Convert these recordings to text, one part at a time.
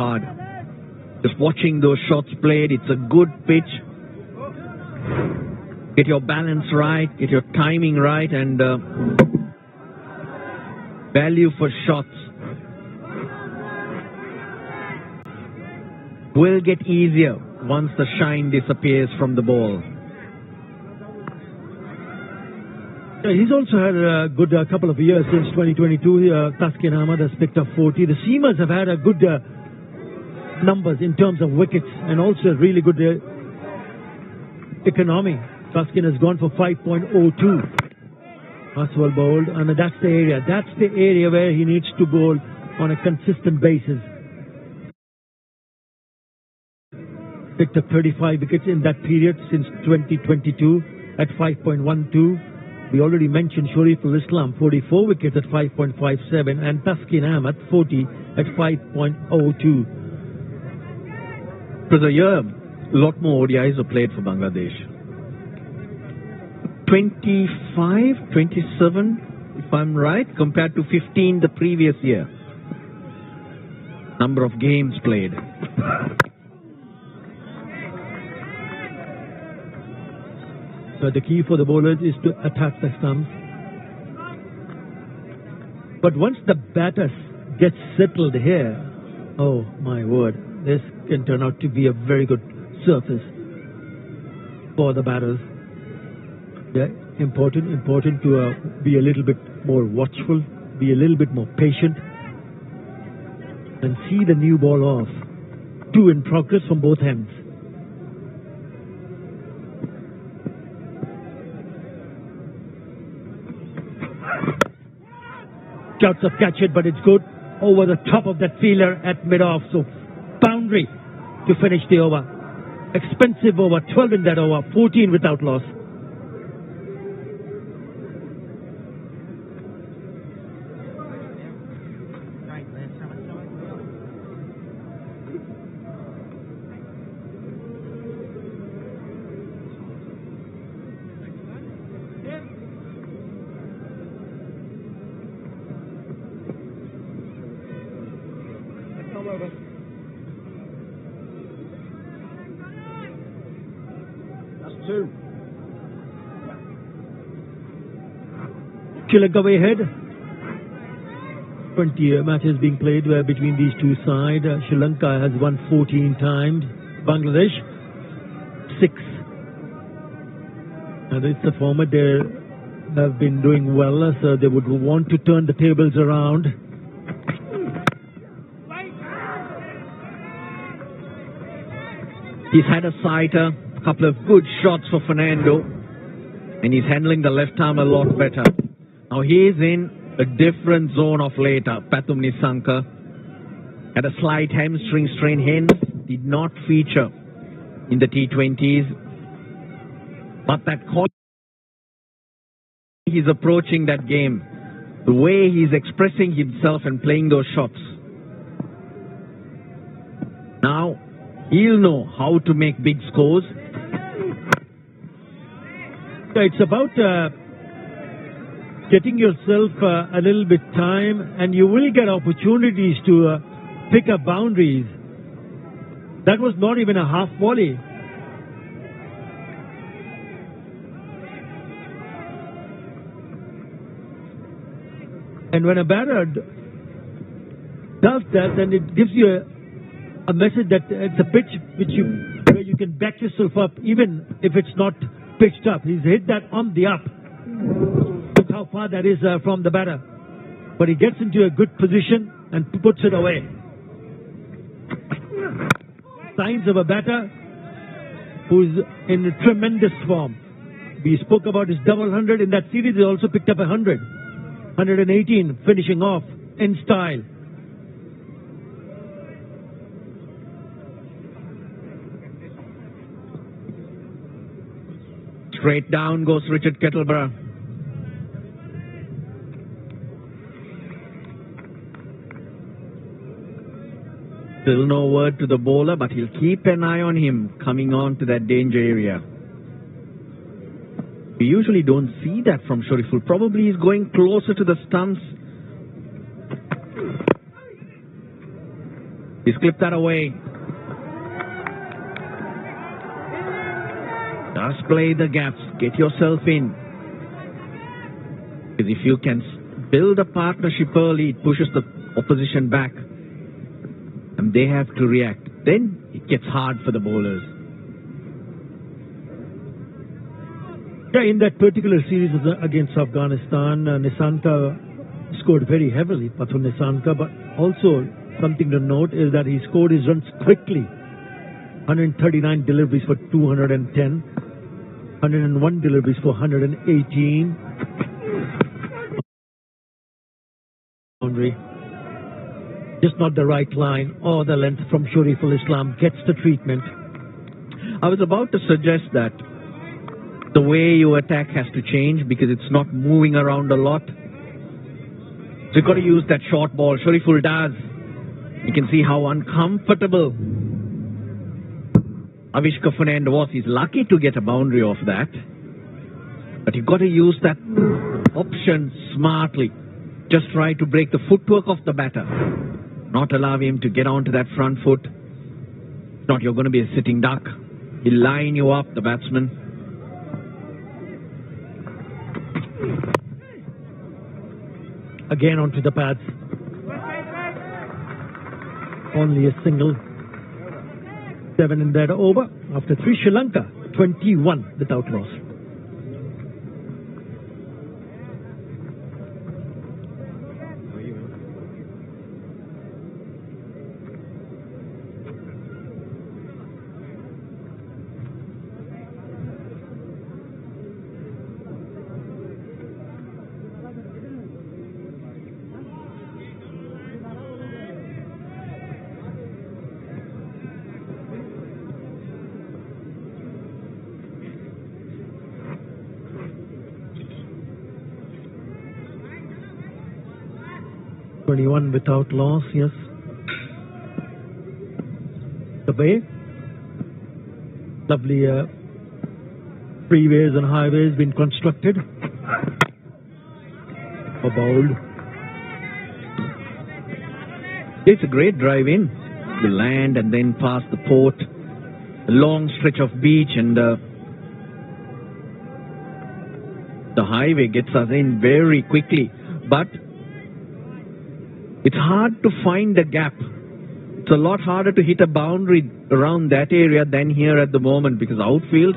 hard. Just watching those shots played, it's a good pitch. Get your balance right, get your timing right, and value for shots will get easier once the shine disappears from the ball. He's also had a good couple of years since 2022. Taskin Ahmad has picked up 40. The seamers have had a good numbers in terms of wickets and also really good economy. Taskin has gone for 5.02. That's well bowled, and that's the area. That's the area where he needs to bowl on a consistent basis. Picked up 35 wickets in that period since 2022 at 5.12. We already mentioned Shariful Islam, 44 wickets at 5.57, and Taskin Ahmad, 40 at 5.02. For the year, a lot more ODIs are played for Bangladesh. 25, 27, if I'm right, compared to 15 the previous year. Number of games played. The key for the bowlers is to attack the stumps. But once the batters get settled here, oh my word, this can turn out to be a very good surface for the batters. Yeah, important to be a little bit more watchful, be a little bit more patient, and see the new ball off. 2 in progress from both ends. Shots of catch it, but it's good over the top of that fielder at mid-off. So boundary to finish the over. Expensive over, 12 in that over, 14 without loss. Sri Lanka way ahead. 20 matches being played between these two sides. Sri Lanka has won 14 times. Bangladesh 6. And it's a format they have been doing well, so they would want to turn the tables around. He's had a sighter, a couple of good shots for Fernando, and he's handling the left arm a lot better. Now he's in a different zone of late. Pathum Nissanka had a slight hamstring strain, hence did not feature in the T20s. But that call, he's approaching that game, the way he's expressing himself and playing those shots. Now he'll know how to make big scores. It's about getting yourself a little bit time, and you will get opportunities to pick up boundaries. That was not even a half volley. And when a batter does that, then it gives you a message that it's a pitch where you can back yourself up, even if it's not pitched up. He's hit that on the up. Look how far that is from the batter. But he gets into a good position and puts it away. Signs of a batter who's in a tremendous form. We spoke about his double 100 in that series. He also picked up 100. 118 finishing off in style. Straight down goes Richard Kettleborough. Still no word to the bowler, but he'll keep an eye on him coming on to that danger area. We usually don't see that from Shariful. Probably he's going closer to the stumps. He's clipped that away. Just play the gaps. Get yourself in. Because if you can build a partnership early, it pushes the opposition back. And they have to react. Then it gets hard for the bowlers. Yeah, in that particular series against Afghanistan, Nissanka scored very heavily, Pathum Nissanka, but also something to note is that he scored his runs quickly. 139 deliveries for 210, 101 deliveries for 118. Boundary. Just not the right line or the length from Shariful Islam gets the treatment. I was about to suggest that the way you attack has to change because it's not moving around a lot. So you've got to use that short ball. Shariful does. You can see how uncomfortable Avishka Fernando was. He's lucky to get a boundary off that. But you've got to use that option smartly. Just try to break the footwork of the batter. Not allow him to get onto that front foot. If not, you're going to be a sitting duck. He'll line you up, the batsman. Again onto the pads. Only a single. 7 in that over. After 3, Sri Lanka 21 without loss. Without loss, yes. The bay. Lovely freeways and highways been constructed. Or bowled. It's a great drive in. The land and then past the port. A long stretch of beach and the highway gets us in very quickly. But it's hard to find the gap. It's a lot harder to hit a boundary around that area than here at the moment because outfield,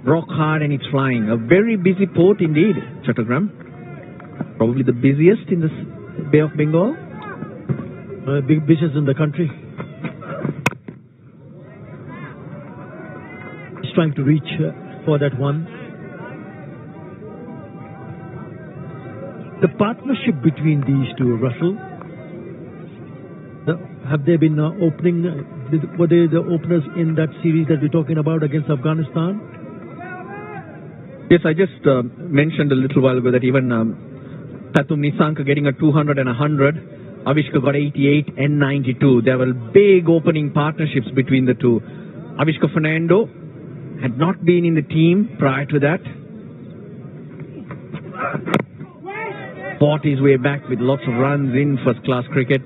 rock hard and it's flying. A very busy port indeed, Chattogram. Probably the busiest in the Bay of Bengal. Big business in the country. He's trying to reach for that one. The partnership between these two, Russell, have they been opening? Were they the openers in that series that we're talking about against Afghanistan? Yes, I just mentioned a little while ago that even Pathum Nissanka getting a 200 and 100, Avishka got 88 and 92. There were big opening partnerships between the two. Avishka Fernando had not been in the team prior to that. Fought his way back with lots of runs in first-class cricket.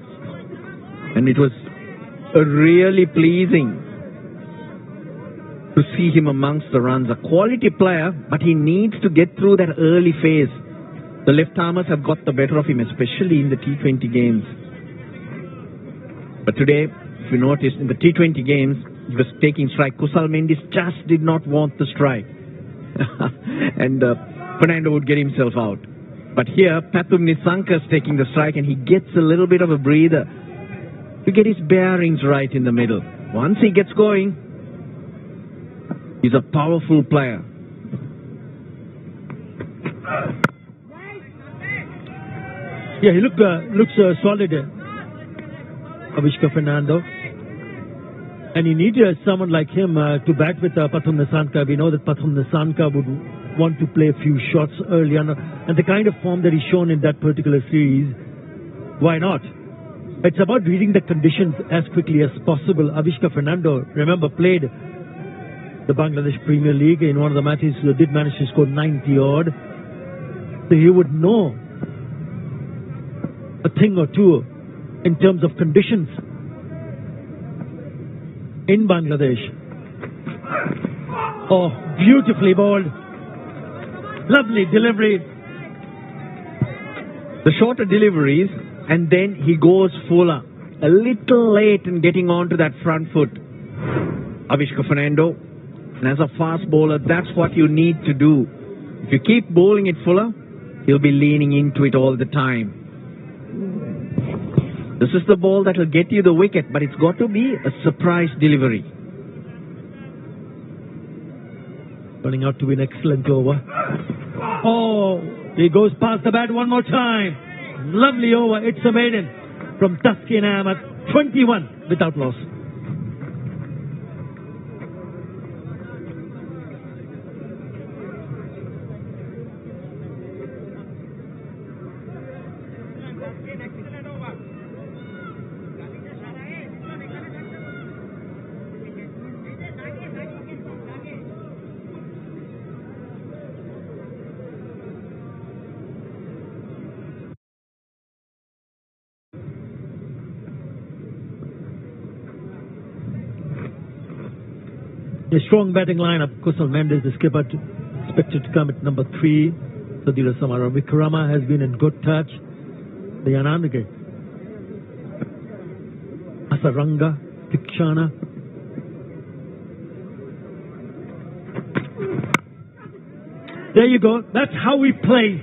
And it was really pleasing to see him amongst the runs. A quality player, but he needs to get through that early phase. The left-armers have got the better of him, especially in the T20 games. But today, if you notice, in the T20 games, he was taking strike. Kusal Mendis just did not want the strike. And Fernando would get himself out. But here, Pathum Nissanka is taking the strike and he gets a little bit of a breather to get his bearings right in the middle. Once he gets going, he's a powerful player. Yeah, he looks solid, Avishka Fernando. And you need someone like him to bat with Pathum Nissanka. We know that Pathum Nissanka would want to play a few shots early on. And the kind of form that he's shown in that particular series, why not? It's about reading the conditions as quickly as possible. Avishka Fernando, remember, played the Bangladesh Premier League in one of the matches, did manage to score 90-odd. So he would know a thing or two in terms of conditions. in Bangladesh. Oh, beautifully bowled. Lovely delivery. The shorter deliveries, and then he goes fuller. A little late in getting onto that front foot. Avishka Fernando, and as a fast bowler, that's what you need to do. If you keep bowling it fuller, he'll be leaning into it all the time. This is the ball that will get you the wicket, but it's got to be a surprise delivery. Turning out to be an excellent over. Oh, he goes past the bat one more time. Lovely over. It's a maiden from Taskin Ahmed. 21 without loss. A strong batting lineup. Kusal Mendes, the skipper, expected to come at number 3. Sadira Samara Vikrama has been in good touch. The Anandage. Asaranga, Tikshana. There you go. That's how he plays.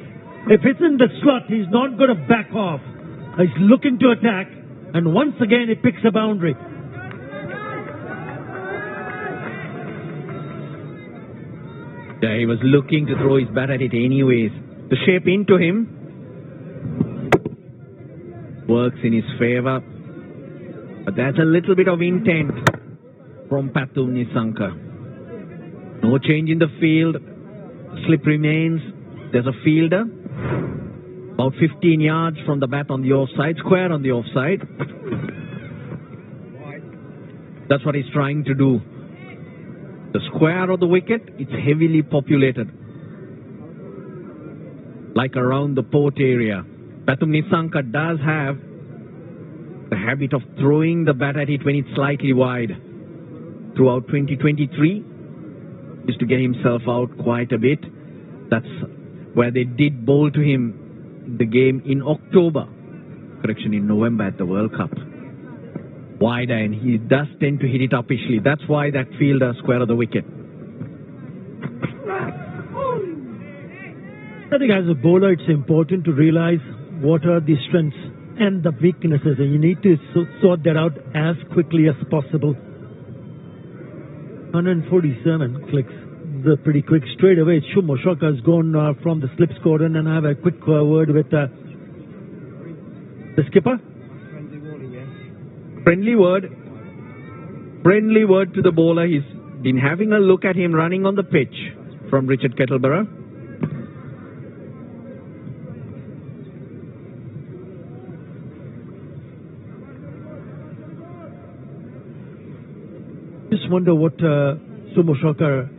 If it's in the slot, he's not going to back off. He's looking to attack. And once again, he picks a boundary. Yeah, he was looking to throw his bat at it anyways. The shape into him works in his favor. But there's a little bit of intent from Pathum Nissanka. No change in the field. Slip remains. There's a fielder about 15 yards from the bat on the offside, square on the offside. That's what he's trying to do. The square of the wicket, it's heavily populated. Like around the port area. Pathum Nissanka does have the habit of throwing the bat at it when it's slightly wide. Throughout 2023, used to get himself out quite a bit. That's where they did bowl to him in the game in October. Correction, in November at the World Cup. Wider, and he does tend to hit it uppishly. That's why that fielder square of the wicket. I think as a bowler, it's important to realize what are the strengths and the weaknesses, and you need to sort that out as quickly as possible. 147 clicks. The pretty quick straight away. Shumo Shoka has gone from the slip score, and then I have a quick word with the skipper. Friendly word to the bowler. He's been having a look at him running on the pitch from Richard Kettleborough. Just wonder what Sumo Shoka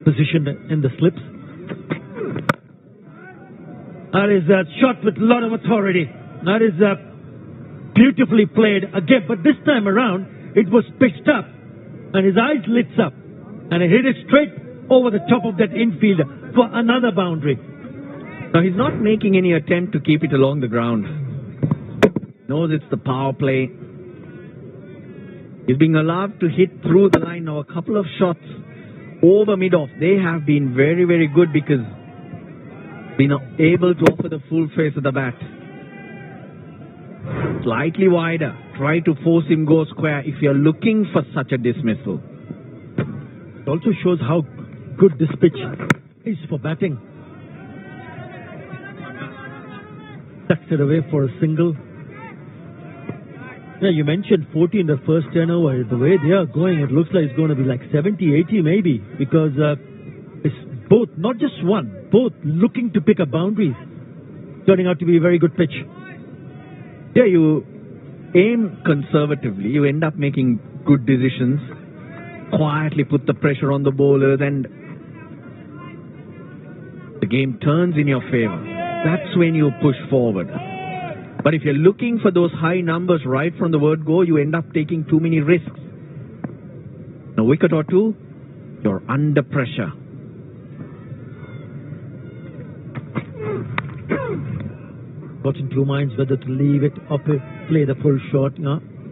positioned in the slips. That is a shot with a lot of authority. That is beautifully played again, but this time around it was pitched up and his eyes lit up and he hit it straight over the top of that infielder for another boundary. Now he's not making any attempt to keep it along the ground. Knows it's the power play. He's being allowed to hit through the line now. A couple of shots over mid-off. They have been very, very good because been able to offer the full face of the bat. Slightly wider. Try to force him go square if you're looking for such a dismissal. It also shows how good this pitch is for batting. Tucks it away for a single. Yeah, you mentioned 40 in the first 10 over. The way they are going, it looks like it's going to be like 70, 80 maybe. Because it's both, not just one, both looking to pick up boundaries. Turning out to be a very good pitch. Yeah, you aim conservatively. You end up making good decisions. Quietly put the pressure on the bowlers and the game turns in your favor. that's when you push forward. But if you're looking for those high numbers right from the word go, you end up taking too many risks. A wicket or two, you're under pressure. Got in two minds whether to leave it up, play the full shot,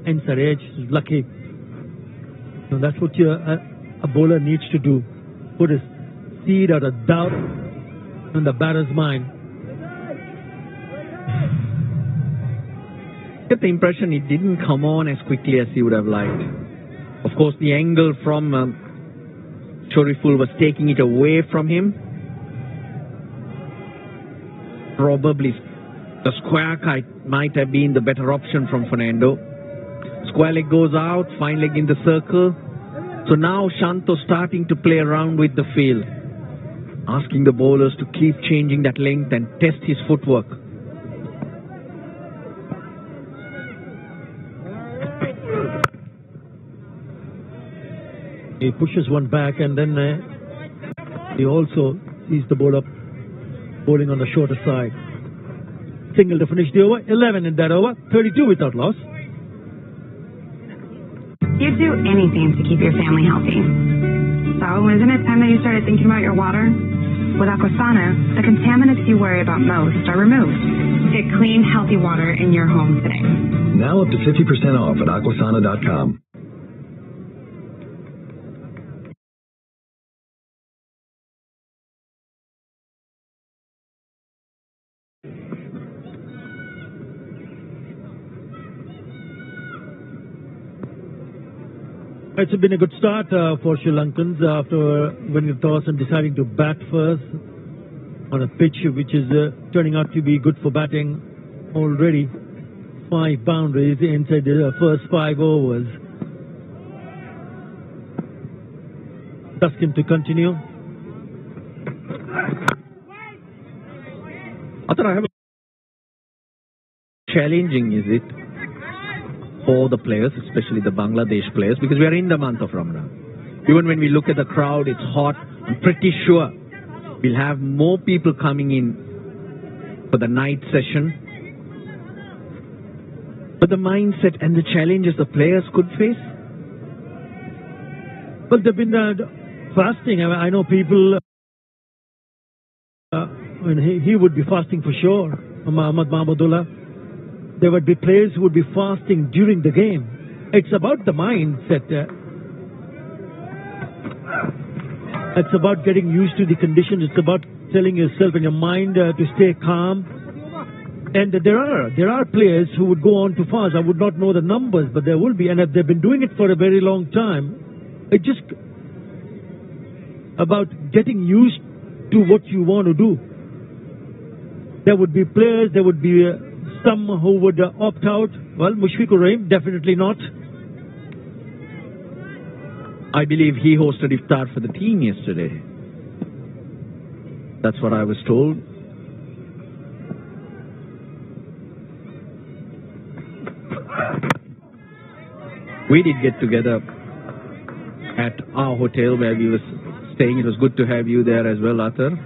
inside edge, lucky. And that's what a bowler needs to do. Put a seed out of doubt in the batter's mind. Get the impression it didn't come on as quickly as he would have liked. Of course, the angle from Shariful was taking it away from him. Probably the square kite might have been the better option from Fernando. Square leg goes out, fine leg in the circle. So now Shanto starting to play around with the field, asking the bowlers to keep changing that length and test his footwork. He pushes one back and then he also sees the bowler bowling on the shorter side. Single to finish the over, 11 in that over, 32 without loss. You'd do anything to keep your family healthy. So isn't it time that you started thinking about your water? With Aquasana, the contaminants you worry about most are removed. Get clean, healthy water in your home today. Now up to 50% off at aquasana.com. It's been a good start for Sri Lankans after winning the toss and deciding to bat first on a pitch which is turning out to be good for batting. Already 5 boundaries inside the first 5 overs. Asking to continue. I thought I have challenging, is it, for the players, especially the Bangladesh players, because we are in the month of Ramadan. Even when we look at the crowd, it's hot. I'm pretty sure we'll have more people coming in for the night session. But the mindset and the challenges the players could face. Well, they've been fasting. I know people, he would be fasting for sure, Muhammad Mahmudullah. There would be players who would be fasting during the game. It's about the mindset. It's about getting used to the conditions. It's about telling yourself and your mind to stay calm. And there are players who would go on to fast. I would not know the numbers, but there will be. And they've been doing it for a very long time. It's just about getting used to what you want to do. There would be players, there would be some who would opt out. Well, Mushfiqur Rahim, definitely not. I believe he hosted iftar for the team yesterday. That's what I was told. We did get together at our hotel where we were staying. It was good to have you there as well, Athar.